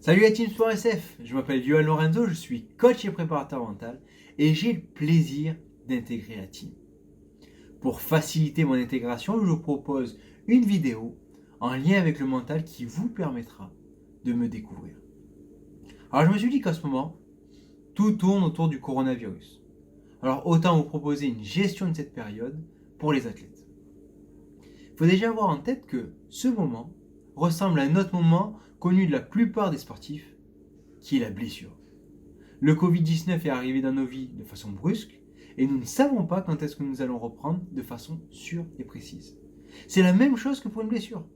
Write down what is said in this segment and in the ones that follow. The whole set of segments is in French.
Salut la team Sport SF, je m'appelle Johan Lorenzo, je suis coach et préparateur mental et j'ai le plaisir d'intégrer la team. Pour faciliter mon intégration, je vous propose une vidéo en lien avec le mental qui vous permettra de me découvrir. Alors je me suis dit qu'en ce moment, tout tourne autour du coronavirus. Alors autant vous proposer une gestion de cette période pour les athlètes. Il faut déjà avoir en tête que ce moment ressemble à un autre moment connu de la plupart des sportifs, qui est la blessure. Le Covid-19 est arrivé dans nos vies de façon brusque et nous ne savons pas quand est-ce que nous allons reprendre de façon sûre et précise. C'est la même chose que pour une blessure.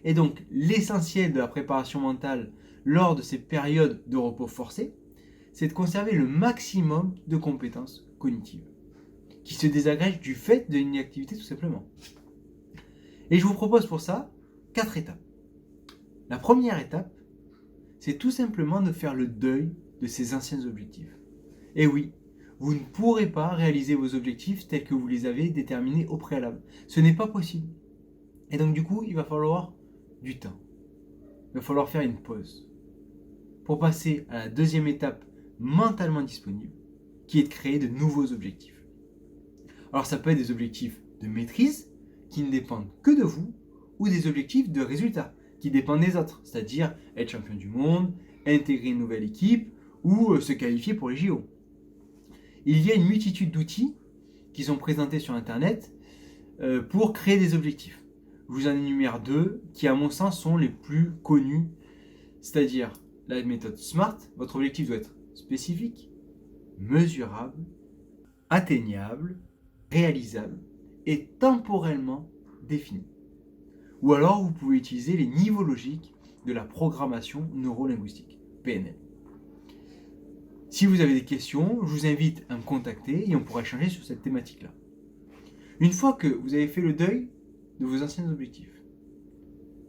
Et donc l'essentiel de la préparation mentale lors de ces périodes de repos forcé, c'est de conserver le maximum de compétences cognitives, qui se désagrègent du fait de l'inactivité tout simplement. Et je vous propose pour ça 4 étapes. La première étape, c'est tout simplement de faire le deuil de ses anciens objectifs. Et oui, vous ne pourrez pas réaliser vos objectifs tels que vous les avez déterminés au préalable. Ce n'est pas possible. Et donc du coup, il va falloir du temps. Il va falloir faire une pause pour passer à la deuxième étape mentalement disponible, qui est de créer de nouveaux objectifs. Alors ça peut être des objectifs de maîtrise qui ne dépendent que de vous, ou des objectifs de résultats qui dépendent des autres, c'est-à-dire être champion du monde, intégrer une nouvelle équipe ou se qualifier pour les JO. Il y a une multitude d'outils qui sont présentés sur Internet pour créer des objectifs. Je vous en énumère 2 qui, à mon sens, sont les plus connus, c'est-à-dire la méthode SMART. Votre objectif doit être spécifique, mesurable, atteignable, réalisable et temporellement défini. Ou alors, vous pouvez utiliser les niveaux logiques de la programmation neuro-linguistique, PNL. Si vous avez des questions, je vous invite à me contacter et on pourra échanger sur cette thématique-là. Une fois que vous avez fait le deuil de vos anciens objectifs,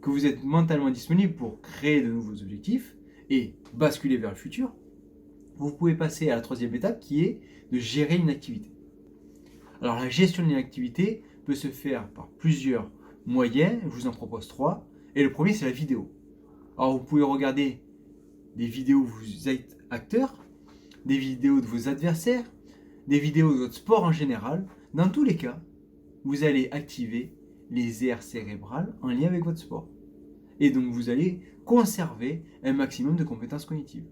que vous êtes mentalement disponible pour créer de nouveaux objectifs et basculer vers le futur, vous pouvez passer à la troisième étape qui est de gérer une activité. Alors la gestion d'une activité peut se faire par plusieurs moyens, je vous en propose 3, et le premier c'est la vidéo. Alors vous pouvez regarder des vidéos où vous êtes acteur, des vidéos de vos adversaires, des vidéos de votre sport en général. Dans tous les cas, vous allez activer les aires cérébrales en lien avec votre sport. Et donc vous allez conserver un maximum de compétences cognitives.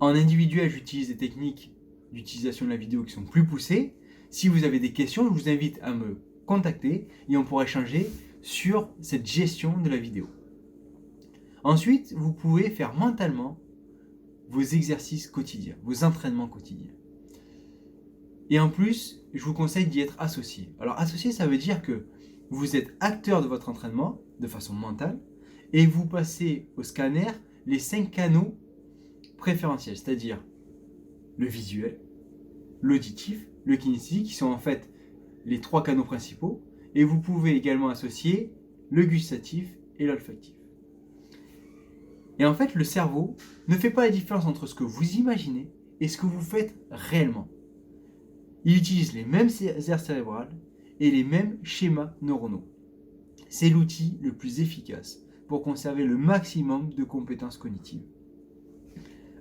En individuel, j'utilise des techniques d'utilisation de la vidéo qui sont plus poussées. Si vous avez des questions, je vous invite à me contacter et on pourra échanger sur cette gestion de la vidéo. Ensuite, vous pouvez faire mentalement vos exercices quotidiens, vos entraînements quotidiens. Et en plus, je vous conseille d'y être associé. Alors associé, ça veut dire que vous êtes acteur de votre entraînement de façon mentale et vous passez au scanner les 5 canaux préférentiels, c'est-à-dire le visuel, l'auditif, le kinesthésique, qui sont en fait les 3 canaux principaux, et vous pouvez également associer le gustatif et l'olfactif. Et en fait, le cerveau ne fait pas la différence entre ce que vous imaginez et ce que vous faites réellement. Il utilise les mêmes aires cérébrales et les mêmes schémas neuronaux. C'est l'outil le plus efficace pour conserver le maximum de compétences cognitives.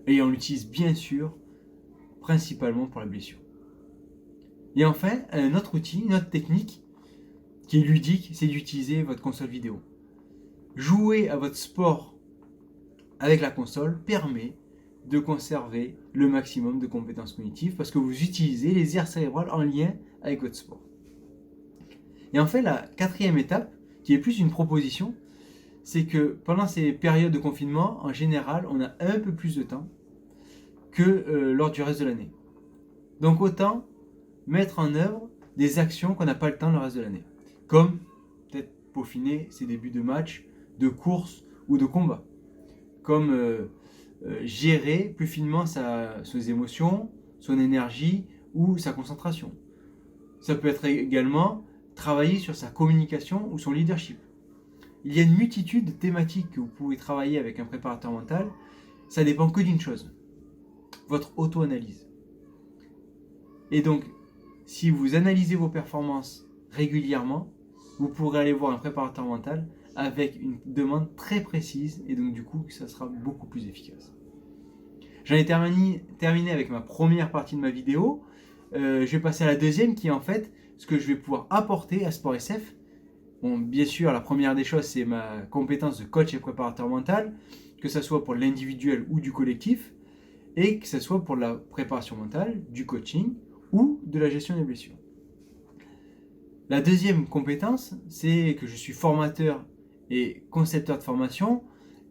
Et on l'utilise bien sûr principalement pour la blessure. Et enfin, un autre outil, une autre technique qui est ludique, c'est d'utiliser votre console vidéo. Jouer à votre sport avec la console permet de conserver le maximum de compétences cognitives parce que vous utilisez les aires cérébrales en lien avec votre sport. Et enfin, la quatrième étape, qui est plus une proposition, c'est que pendant ces périodes de confinement, en général, on a un peu plus de temps que lors du reste de l'année. Donc autant mettre en œuvre des actions qu'on n'a pas le temps le reste de l'année. Comme peut-être peaufiner ses débuts de match, de course ou de combat. Comme gérer plus finement ses émotions, son énergie ou sa concentration. Ça peut être également travailler sur sa communication ou son leadership. Il y a une multitude de thématiques que vous pouvez travailler avec un préparateur mental. Ça dépend que d'une chose, votre auto-analyse. Et donc, si vous analysez vos performances régulièrement, vous pourrez aller voir un préparateur mental avec une demande très précise et donc du coup ça sera beaucoup plus efficace. J'en ai terminé avec ma première partie de ma vidéo. Je vais passer à la deuxième qui est en fait ce que je vais pouvoir apporter à Sport SF. Bon, bien sûr, la première des choses, c'est ma compétence de coach et préparateur mental, que ce soit pour l'individuel ou du collectif, et que ce soit pour la préparation mentale, du coaching ou de la gestion des blessures. La deuxième compétence, c'est que je suis formateur et concepteur de formation,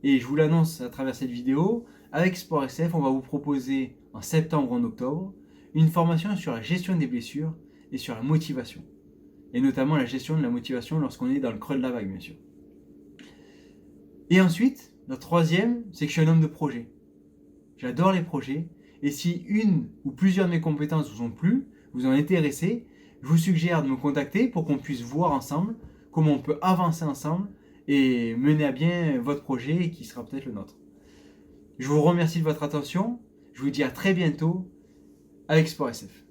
et je vous l'annonce à travers cette vidéo. Avec Sport SF, on va vous proposer en septembre ou en octobre une formation sur la gestion des blessures et sur la motivation. Et notamment la gestion de la motivation lorsqu'on est dans le creux de la vague, bien sûr. Et ensuite, la troisième, c'est que je suis un homme de projet. J'adore les projets, et si une ou plusieurs de mes compétences vous ont plu, vous en intéressez, je vous suggère de me contacter pour qu'on puisse voir ensemble comment on peut avancer ensemble et mener à bien votre projet qui sera peut-être le nôtre. Je vous remercie de votre attention, je vous dis à très bientôt avec Sport SF.